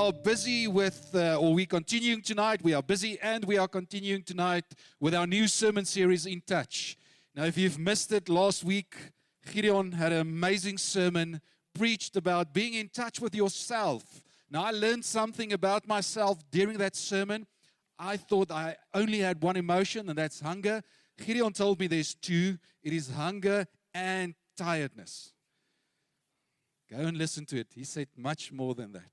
are busy with, or we're continuing tonight. We are busy and we are continuing tonight with our new sermon series, In Touch. Now, if you've missed it, last week, Gideon had an amazing sermon, preached about being in touch with yourself. Now, I learned something about myself during that sermon. I thought I only had one emotion, and that's hunger. Gideon told me there's two. It is hunger and tiredness. Go and listen to it. He said much more than that.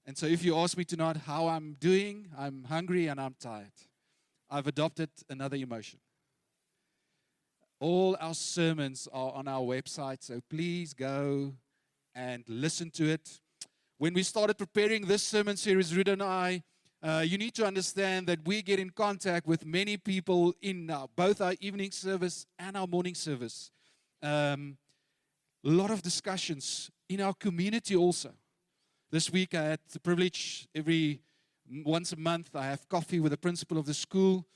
And so if you ask me tonight how I'm doing, I'm hungry and I'm tired. I've adopted another emotion. All our sermons are on our website, so please go and listen to it. When we started preparing this sermon series, Ruda and I, you need to understand that we get in contact with many people in both our evening service and our morning service. A lot of discussions in our community also. This week I had the privilege, once a month, I have coffee with the principal of the school.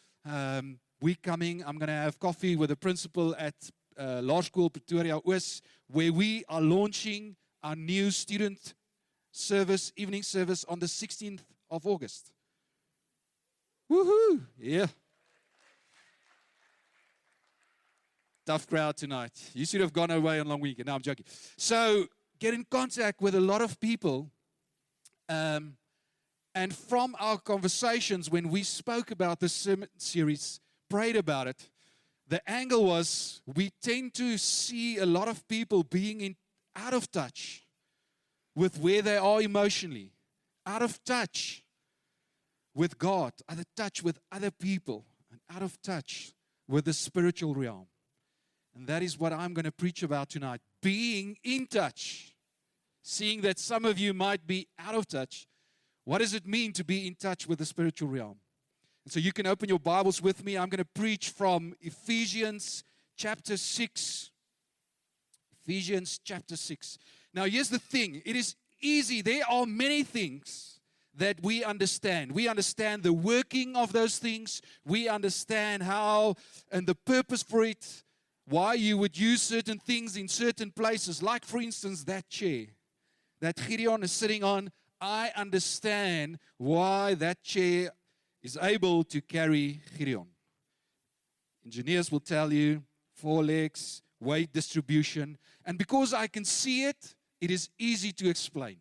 Week coming, I'm going to have coffee with the principal at Laerskool Pretoria Oos, where we are launching our new student service, evening service on the 16th of August. Woohoo! Yeah. Tough crowd tonight. You should have gone away on a long weekend. No, I'm joking. So, get in contact with a lot of people. And from our conversations, when we spoke about this sermon series, prayed about it, the angle was we tend to see a lot of people being out of touch with where they are emotionally, out of touch with God, out of touch with other people, and out of touch with the spiritual realm. And that is what I'm going to preach about tonight, being in touch. Seeing that some of you might be out of touch, what does it mean to be in touch with the spiritual realm? And so you can open your Bibles with me. I'm going to preach from Ephesians chapter 6. Ephesians chapter 6. Now, here's the thing. It is easy. There are many things that we understand. We understand the working of those things. We understand how and the purpose for it, why you would use certain things in certain places. Like, for instance, that chair that Gideon is sitting on. I understand why that chair is able to carry Gideon. Engineers will tell you 4 legs, weight distribution. And because I can see it, it is easy to explain.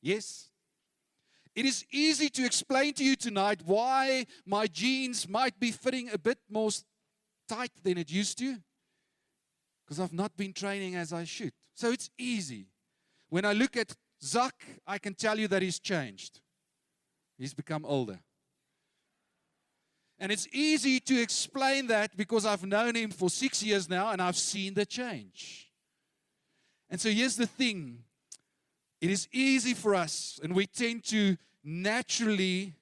Yes? It is easy to explain to you tonight why my jeans might be fitting a bit more tight than it used to. Because I've not been training as I should. So it's easy. When I look at Zach, I can tell you that he's changed. He's become older. And it's easy to explain that because I've known him for 6 years now and I've seen the change. And so here's the thing. It is easy for us, and we tend to naturally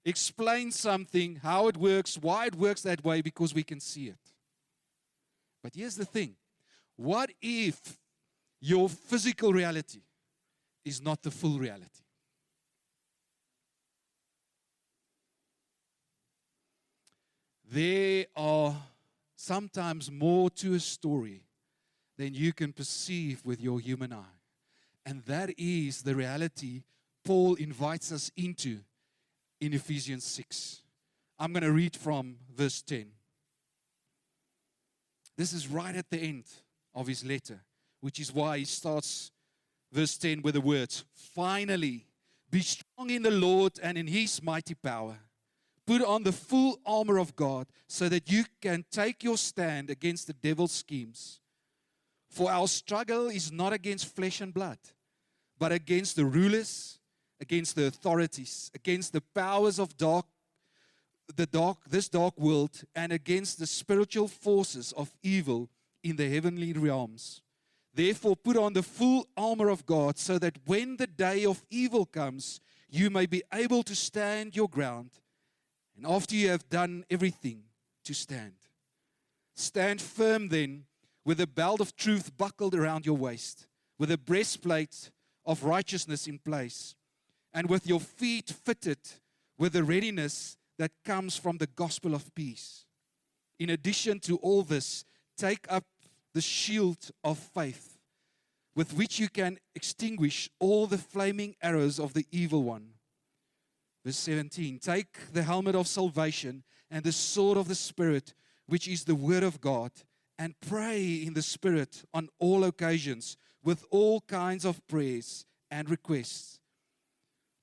explain something, how it works, why it works that way, because we can see it. But here's the thing. What if your physical reality is not the full reality? There are sometimes more to a story than you can perceive with your human eye. And that is the reality Paul invites us into in Ephesians 6. I'm going to read from verse 10. This is right at the end of his letter, which is why he starts verse 10 with the words, "Finally, be strong in the Lord and in His mighty power. Put on the full armor of God so that you can take your stand against the devil's schemes. For our struggle is not against flesh and blood, but against the rulers, against the authorities, against the powers of this dark world, and against the spiritual forces of evil in the heavenly realms. Therefore, put on the full armor of God so that when the day of evil comes, you may be able to stand your ground. And after you have done everything, to stand. Stand firm then, with a belt of truth buckled around your waist, with a breastplate of righteousness in place, and with your feet fitted with the readiness that comes from the gospel of peace. In addition to all this, take up the shield of faith, with which you can extinguish all the flaming arrows of the evil one. Verse 17, take the helmet of salvation and the sword of the Spirit, which is the word of God, and pray in the Spirit on all occasions with all kinds of prayers and requests.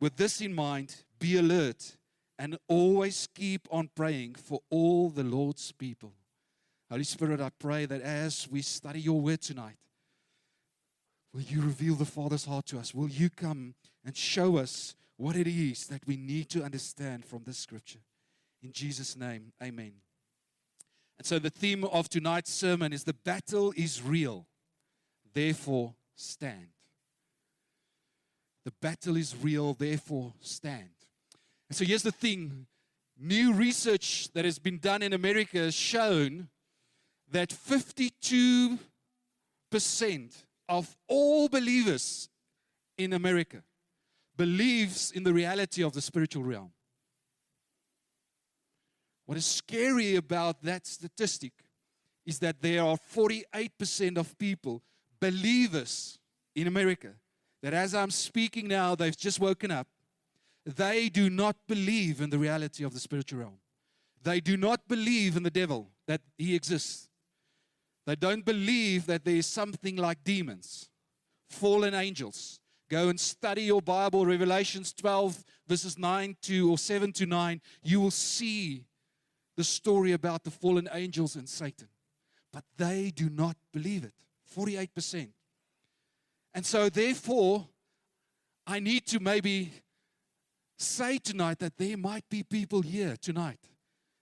With this in mind, be alert and always keep on praying for all the Lord's people. Holy Spirit, I pray that as we study your word tonight, will you reveal the Father's heart to us? Will you come and show us what it is that we need to understand from this scripture? In Jesus' name, amen. And so the theme of tonight's sermon is the battle is real, therefore stand. The battle is real, therefore stand. And so here's the thing. New research that has been done in America has shown that 52% of all believers in America believes in the reality of the spiritual realm. What is scary about that statistic is that there are 48% of people, believers in America, that as I'm speaking now, they've just woken up. They do not believe in the reality of the spiritual realm. They do not believe in the devil, that he exists. They don't believe that there is something like demons, fallen angels. Go and study your Bible, Revelations 12, verses 9 to or 7 to 9. You will see the story about the fallen angels and Satan. But they do not believe it. 48%. And so therefore, I need to maybe say tonight that there might be people here tonight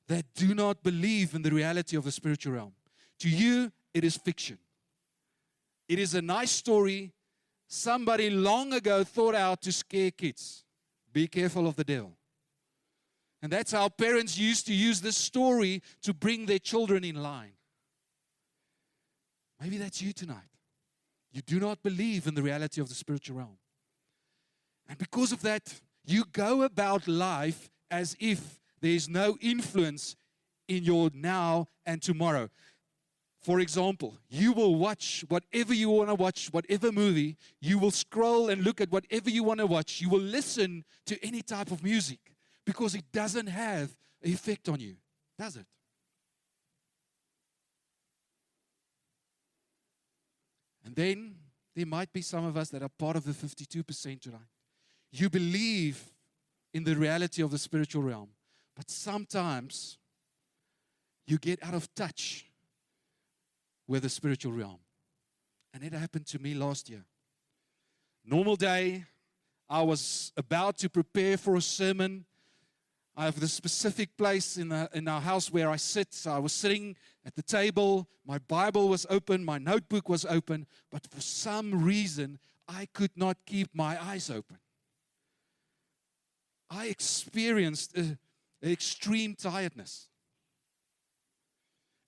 that do not believe in the reality of the spiritual realm. To you, it is fiction. It is a nice story somebody long ago thought out to scare kids. Be careful of the devil. And that's how parents used to use this story to bring their children in line. Maybe that's you tonight. You do not believe in the reality of the spiritual realm. And because of that, you go about life as if there is no influence in your now and tomorrow. For example, you will watch whatever you want to watch, whatever movie. You will scroll and look at whatever you want to watch. You will listen to any type of music because it doesn't have an effect on you, does it? And then there might be some of us that are part of the 52% tonight. You believe in the reality of the spiritual realm, but sometimes you get out of touch with the spiritual realm. And it happened to me last year. Normal day, I was about to prepare for a sermon. I have this specific place in our house where I sit. So I was sitting at the table. My Bible was open. My notebook was open. But for some reason, I could not keep my eyes open. I experienced an extreme tiredness.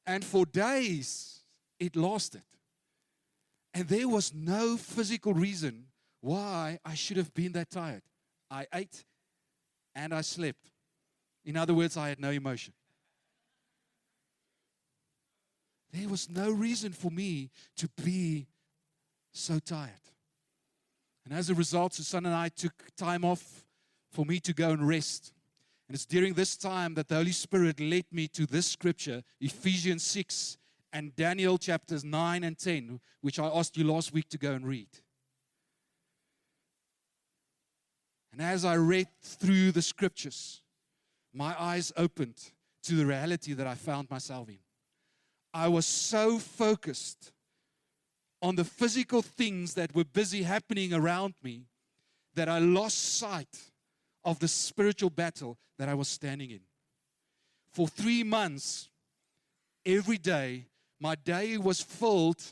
And for days, it lasted. And there was no physical reason why I should have been that tired. I ate and I slept. In other words, I had no emotion. There was no reason for me to be so tired. And as a result, Susan and I took time off for me to go and rest. And it's during this time that the Holy Spirit led me to this scripture, Ephesians 6 and Daniel chapters 9 and 10, which I asked you last week to go and read. And as I read through the scriptures, my eyes opened to the reality that I found myself in. I was so focused on the physical things that were busy happening around me that I lost sight of the spiritual battle that I was standing in. For 3 months, every day, my day was filled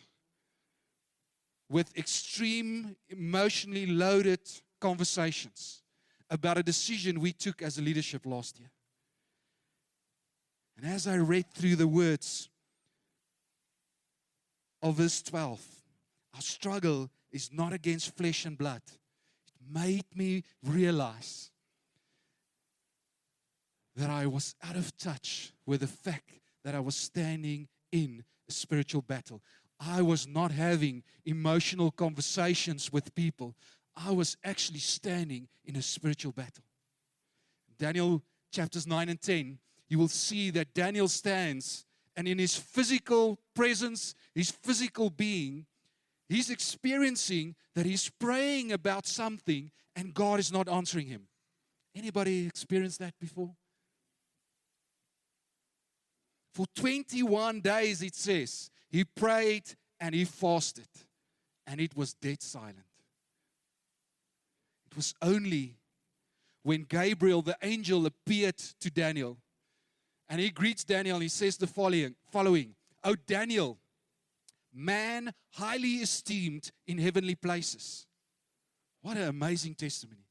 with extreme, emotionally loaded conversations about a decision we took as a leadership last year. And as I read through the words of verse 12, our struggle is not against flesh and blood. It made me realize that I was out of touch with the fact that I was standing in a spiritual battle. I was not having emotional conversations with people. I was actually standing in a spiritual battle. Daniel chapters 9 and 10, you will see that Daniel stands, and in his physical presence, his physical being, he's experiencing that he's praying about something and God is not answering him. Anybody experienced that before? For 21 days, it says, he prayed and he fasted, and it was dead silent. It was only when Gabriel, the angel, appeared to Daniel, and he greets Daniel, and he says the following, "O Daniel, man highly esteemed in heavenly places." What an amazing testimony.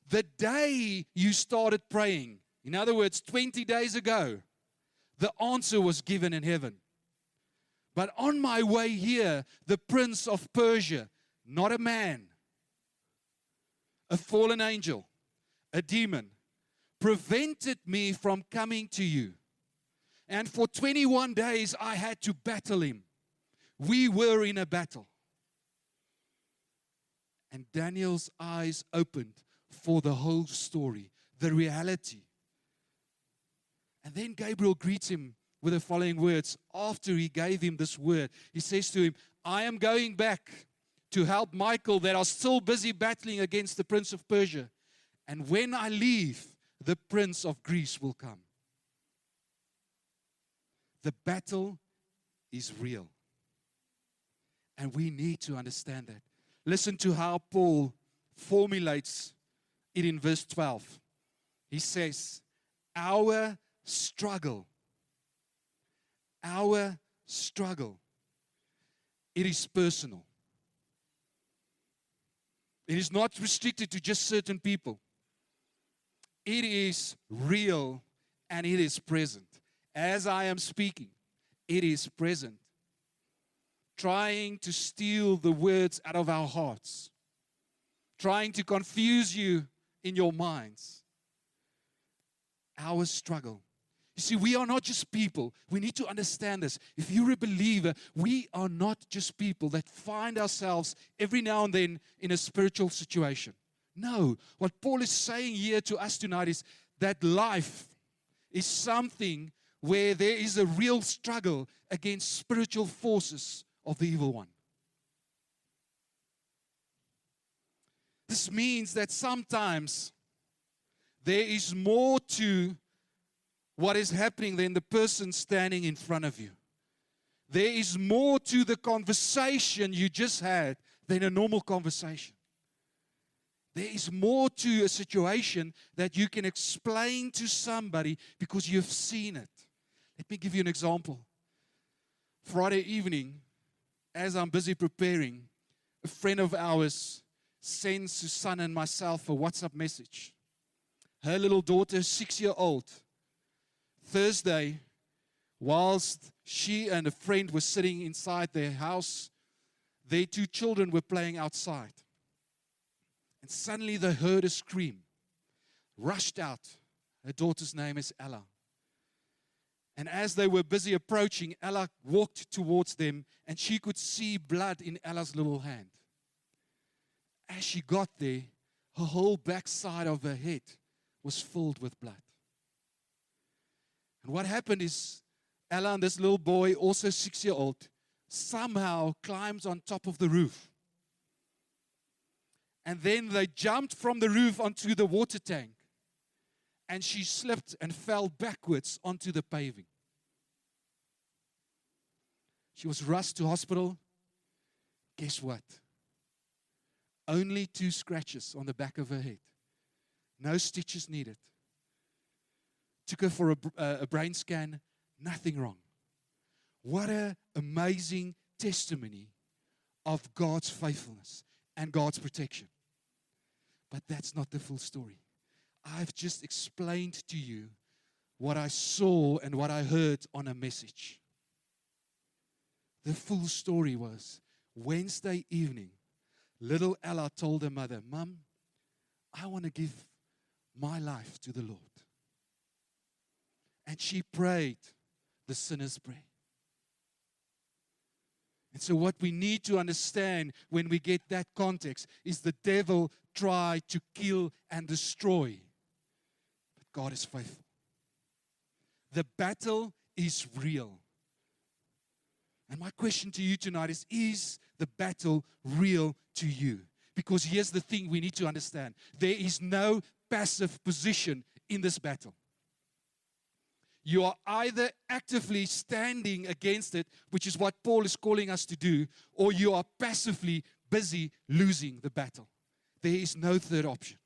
The day you started praying, in other words, 20 days ago, the answer was given in heaven. But on my way here, the prince of Persia, not a man, a fallen angel, a demon, prevented me from coming to you. And for 21 days, I had to battle him. We were in a battle. And Daniel's eyes opened for the whole story, the reality. And then Gabriel greets him with the following words. After he gave him this word, he says to him, I am going back to help Michael that are still busy battling against the prince of Persia. And when I leave, the prince of Greece will come. The battle is real. And we need to understand that. Listen to how Paul formulates it in verse 12. He says, our struggle, it is personal. It is not restricted to just certain people. It is real and it is present. As I am speaking, it is present. Trying to steal the words out of our hearts. Trying to confuse you in your minds. Our struggle. You see, we are not just people. We need to understand this. If you're a believer, we are not just people that find ourselves every now and then in a spiritual situation. No. What Paul is saying here to us tonight is that life is something where there is a real struggle against spiritual forces of the evil one. This means that sometimes there is more to what is happening than the person standing in front of you. There is more to the conversation you just had than a normal conversation. There is more to a situation that you can explain to somebody because you've seen it. Let me give you an example. Friday evening, as I'm busy preparing, a friend of ours sends Susanna and myself a WhatsApp message. Her little daughter, 6-year-old, Thursday, whilst she and a friend were sitting inside their house, their 2 children were playing outside. And suddenly they heard a scream. Rushed out. Her daughter's name is Ella. And as they were busy approaching, Ella walked towards them, and she could see blood in Ella's little hand. As she got there, her whole backside of her head was filled with blood. And what happened is, Ella and this little boy, also 6-year-old, somehow climbs on top of the roof. And then they jumped from the roof onto the water tank. And she slipped and fell backwards onto the paving. She was rushed to hospital. Guess what? Only 2 scratches on the back of her head. No stitches needed. Took her for a brain scan. Nothing wrong. What an amazing testimony of God's faithfulness and God's protection. But that's not the full story. I've just explained to you what I saw and what I heard on a message. The full story was Wednesday evening, little Ella told her mother, Mom, I want to give my life to the Lord. And she prayed the sinner's prayer. And so what we need to understand when we get that context is the devil tried to kill and destroy. But God is faithful. The battle is real. And my question to you tonight is the battle real to you? Because here's the thing we need to understand. There is no passive position in this battle. You are either actively standing against it, which is what Paul is calling us to do, or you are passively busy losing the battle. There is no third option.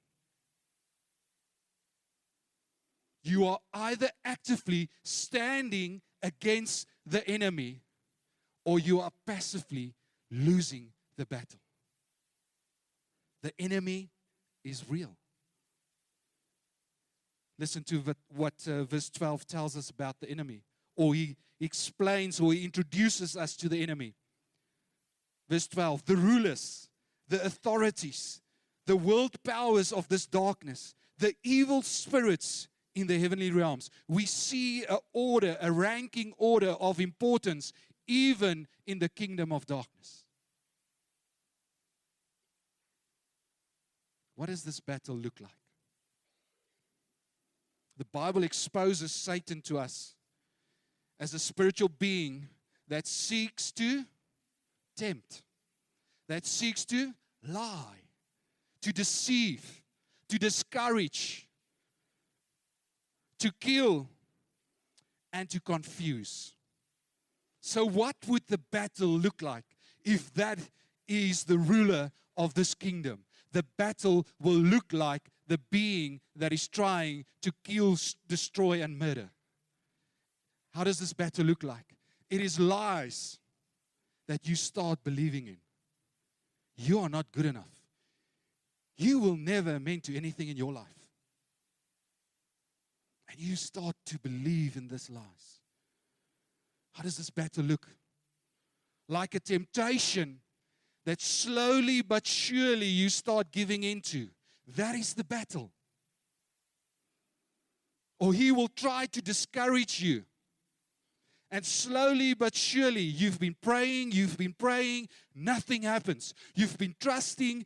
You are either actively standing against the enemy, or you are passively losing the battle. The enemy is real. Listen to what verse 12 tells us about the enemy. Or he explains or he introduces us to the enemy. Verse 12, the rulers, the authorities, the world powers of this darkness, the evil spirits in the heavenly realms. We see a ranking order of importance even in the kingdom of darkness. What does this battle look like? The Bible exposes Satan to us as a spiritual being that seeks to tempt, that seeks to lie, to deceive, to discourage, to kill, and to confuse. So what would the battle look like if that is the ruler of this kingdom? The battle will look like the being that is trying to kill, destroy, and murder. How does this battle look like? It is lies that you start believing in. You are not good enough. You will never amount to anything in your life. And you start to believe in these lies. How does this battle look? Like a temptation that slowly but surely you start giving into. That is the battle. Or he will try to discourage you. And slowly but surely you've been praying, nothing happens. You've been trusting,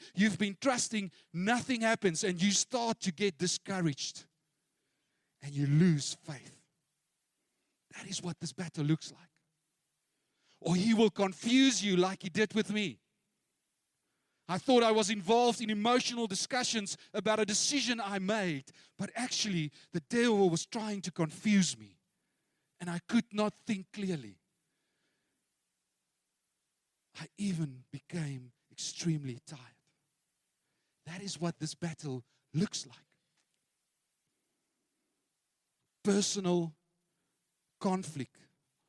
nothing happens. And you start to get discouraged. And you lose faith. That is what this battle looks like. Or he will confuse you like he did with me. I thought I was involved in emotional discussions about a decision I made, but actually the devil was trying to confuse me, and I could not think clearly. I even became extremely tired. That is what this battle looks like. Personal conflict,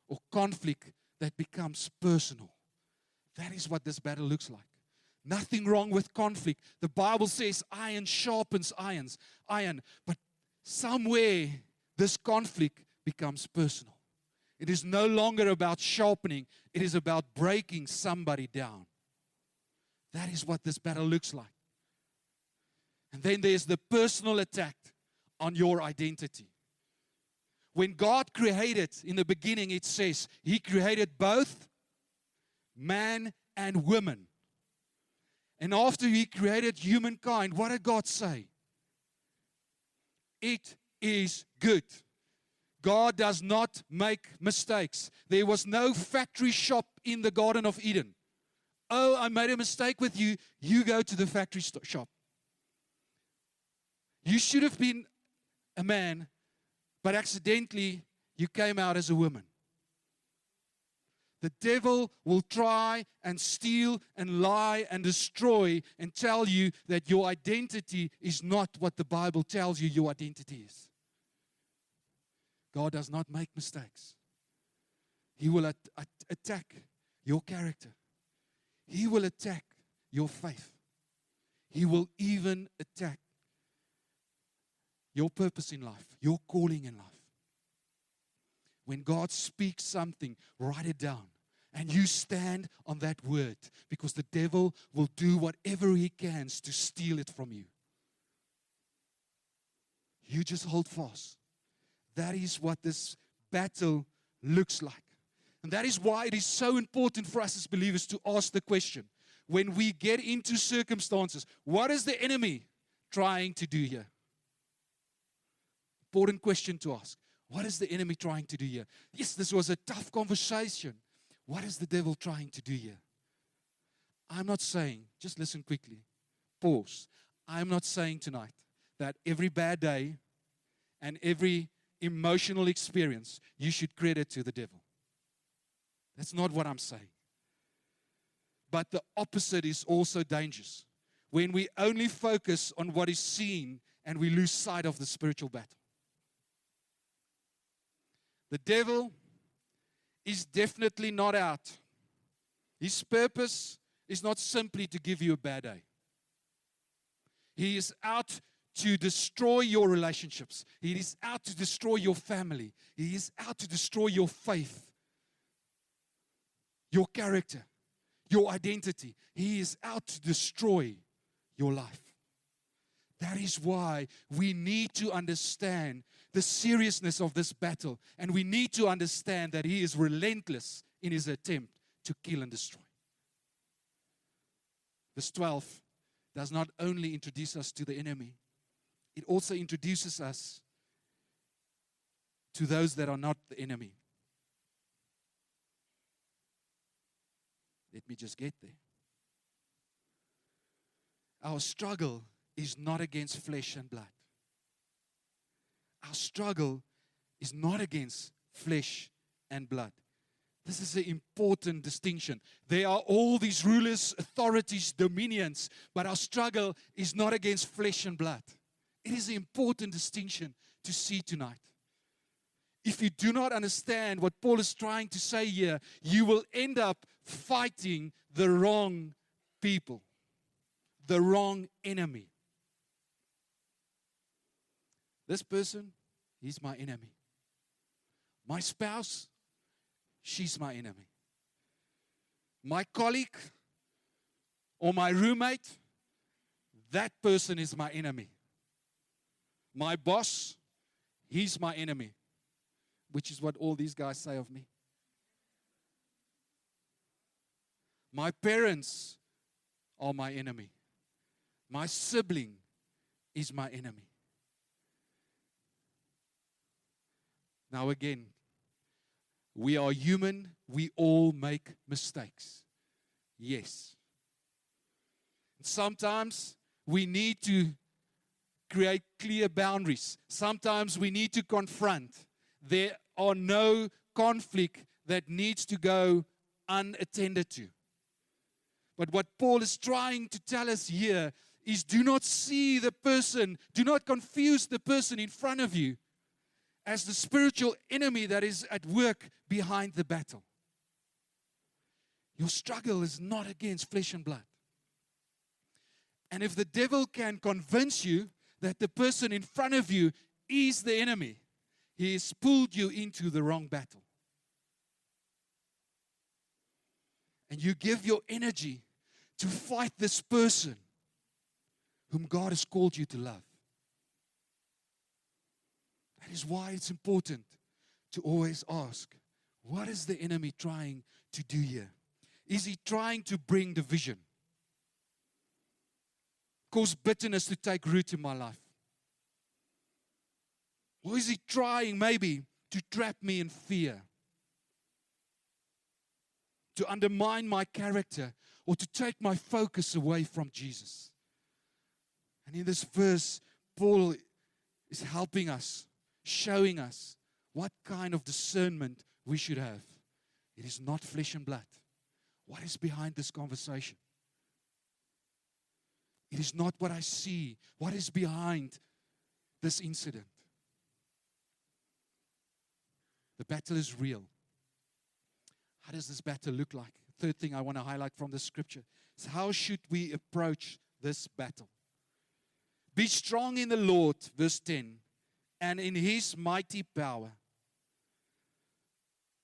or conflict that becomes personal. That is what this battle looks like. Nothing wrong with conflict. The Bible says iron sharpens iron. But somewhere this conflict becomes personal. It is no longer about sharpening. It is about breaking somebody down. That is what this battle looks like. And then there's the personal attack on your identity. When God created, in the beginning it says, He created both man and woman. And after He created humankind, what did God say? It is good. God does not make mistakes. There was no factory shop in the Garden of Eden. Oh, I made a mistake with you. You go to the factory shop. You should have been a man, but accidentally you came out as a woman. The devil will try and steal and lie and destroy and tell you that your identity is not what the Bible tells you your identity is. God does not make mistakes. He will attack your character. He will attack your faith. He will even attack your purpose in life, your calling in life. When God speaks something, write it down. And you stand on that word, because the devil will do whatever he can to steal it from you. You just hold fast. That is what this battle looks like. And that is why it is so important for us as believers to ask the question, when we get into circumstances, what is the enemy trying to do here? Important question to ask. What is the enemy trying to do here? Yes, this was a tough conversation. What is the devil trying to do here? I'm not saying, just listen quickly, pause. I'm not saying tonight that every bad day and every emotional experience you should credit to the devil. That's not what I'm saying. But the opposite is also dangerous. When we only focus on what is seen and we lose sight of the spiritual battle. The devil is definitely not out. His purpose is not simply to give you a bad day. He is out to destroy your relationships. He is out to destroy your family. He is out to destroy your faith, your character, your identity. He is out to destroy your life. That is why we need to understand the seriousness of this battle. And we need to understand that he is relentless in his attempt to kill and destroy. Verse 12 does not only introduce us to the enemy, it also introduces us to those that are not the enemy. Let me just get there. Our struggle is not against flesh and blood. Our struggle is not against flesh and blood. This is an important distinction. There are all these rulers, authorities, dominions, but our struggle is not against flesh and blood. It is an important distinction to see tonight. If you do not understand what Paul is trying to say here, you will end up fighting the wrong people, the wrong enemy. This person, he's my enemy. My spouse, she's my enemy. My colleague or my roommate, that person is my enemy. My boss, he's my enemy, which is what all these guys say of me. My parents are my enemy. My sibling is my enemy. Now again, we are human. We all make mistakes. Yes. Sometimes we need to create clear boundaries. Sometimes we need to confront. There are no conflict that needs to go unattended to. But what Paul is trying to tell us here is do not see the person, do not confuse the person in front of you as the spiritual enemy that is at work behind the battle. Your struggle is not against flesh and blood. And if the devil can convince you that the person in front of you is the enemy, he has pulled you into the wrong battle. And you give your energy to fight this person whom God has called you to love. That is why it's important to always ask, what is the enemy trying to do here? Is he trying to bring division? Cause bitterness to take root in my life? Or is he trying maybe to trap me in fear? To undermine my character or to take my focus away from Jesus? And in this verse, Paul is helping us, showing us what kind of discernment we should have. It is not flesh and blood. What is behind this conversation? It is not what I see. What is behind this incident? The battle is real. How does this battle look like? Third thing I want to highlight from the scripture is how should we approach this battle? Be strong in the Lord, verse 10, and in His mighty power.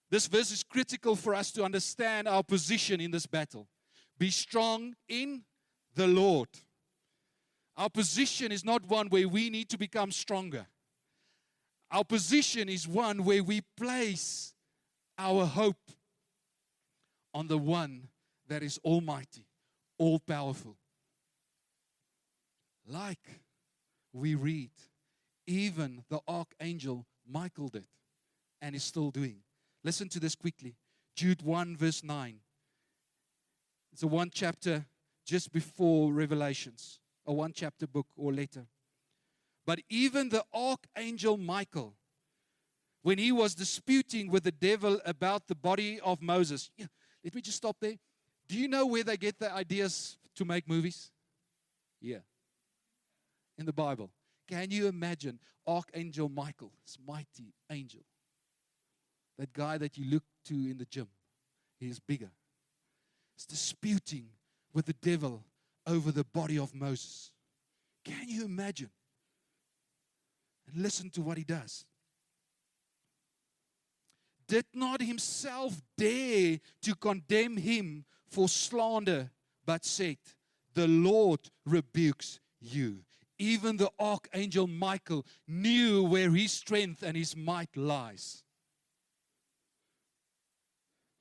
This verse is critical for us to understand our position in this battle. Be strong in the Lord. Our position is not one where we need to become stronger. Our position is one where we place our hope on the one that is almighty, all-powerful. Like we read, even the archangel Michael did and is still doing. Listen to this quickly. Jude 1 verse 9. It's a one chapter just before Revelations, a one chapter book or letter. But even the archangel Michael, when he was disputing with the devil about the body of Moses. Yeah, let me just stop there. Do you know where they get the ideas to make movies? Yeah. In the Bible. Can you imagine Archangel Michael, this mighty angel? That guy that you look to in the gym. He is bigger. He's disputing with the devil over the body of Moses. Can you imagine? And listen to what he does. Did not himself dare to condemn him for slander, but said, the Lord rebukes you. Even the archangel Michael knew where his strength and his might lies.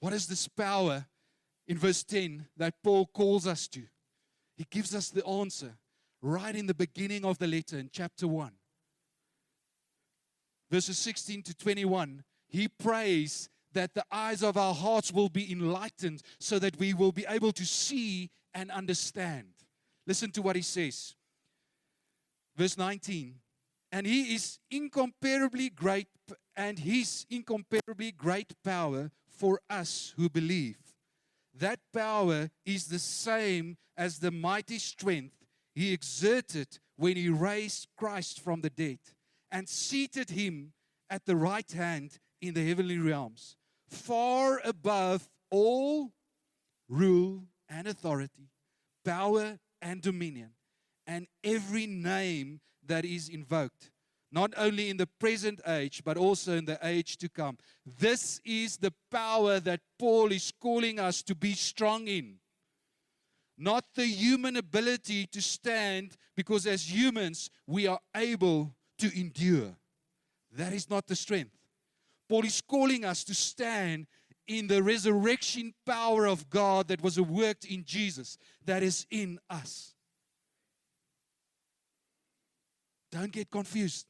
What is this power in verse 10 that Paul calls us to? He gives us the answer right in the beginning of the letter in chapter 1. Verses 16 to 21, he prays that the eyes of our hearts will be enlightened so that we will be able to see and understand. Listen to what he says. Verse 19, and he is incomparably great, and his incomparably great power for us who believe. That power is the same as the mighty strength he exerted when he raised Christ from the dead and seated him at the right hand in the heavenly realms, far above all rule and authority, power and dominion, and every name that is invoked, not only in the present age, but also in the age to come. This is the power that Paul is calling us to be strong in. Not the human ability to stand, because as humans, we are able to endure. That is not the strength. Paul is calling us to stand in the resurrection power of God that was worked in Jesus, that is in us. Don't get confused.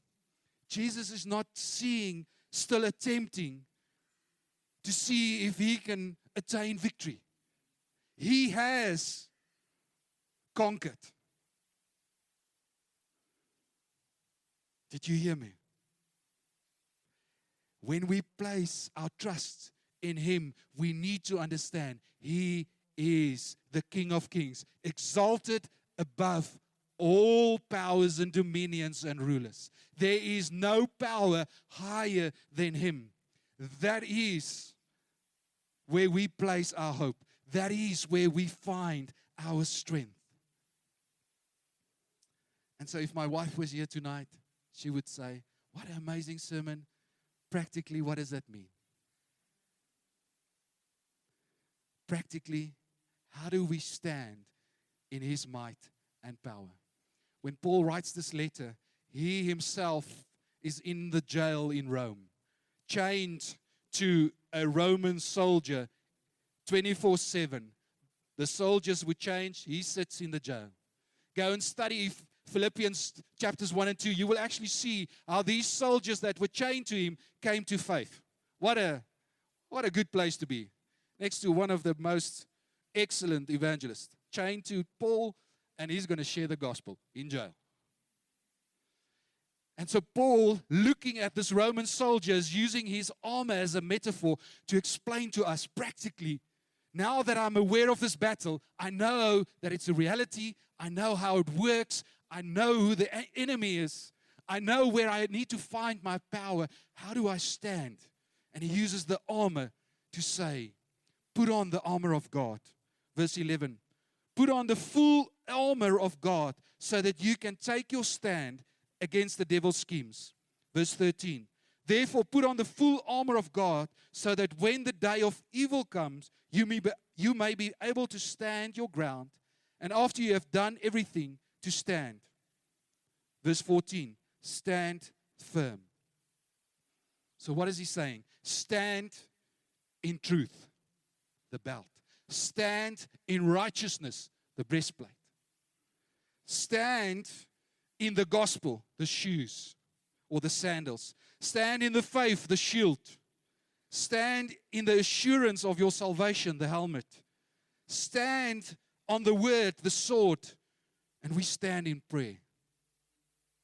Jesus is not still attempting to see if he can attain victory. He has conquered. Did you hear me? When we place our trust in him, we need to understand he is the King of Kings, exalted above all powers and dominions and rulers. There is no power higher than him. That is where we place our hope. That is where we find our strength. And so if my wife was here tonight, she would say, what an amazing sermon. Practically, what does that mean? Practically, how do we stand in his might and power? When Paul writes this letter, he himself is in the jail in Rome, chained to a Roman soldier 24/7. The soldiers would change, he sits in the jail. Go and study Philippians chapters 1 and 2. You will actually see how these soldiers that were chained to him came to faith. What a good place to be. Next to one of the most excellent evangelists, chained to Paul, and he's going to share the gospel in jail. And so Paul, looking at this Roman soldier, is using his armor as a metaphor to explain to us practically, now that I'm aware of this battle, I know that it's a reality. I know how it works. I know who the enemy is. I know where I need to find my power. How do I stand? And he uses the armor to say, put on the armor of God. Verse 11, put on the full armor of God so that you can take your stand against the devil's schemes. Verse 13, therefore put on the full armor of God so that when the day of evil comes, you may be able to stand your ground. And after you have done everything, to stand. Verse 14, stand firm. So what is he saying? Stand in truth. the belt. Stand in righteousness, the breastplate. Stand in the gospel, the shoes or the sandals. Stand in the faith, the shield. Stand in the assurance of your salvation, the helmet. Stand on the word, the sword. And we stand in prayer.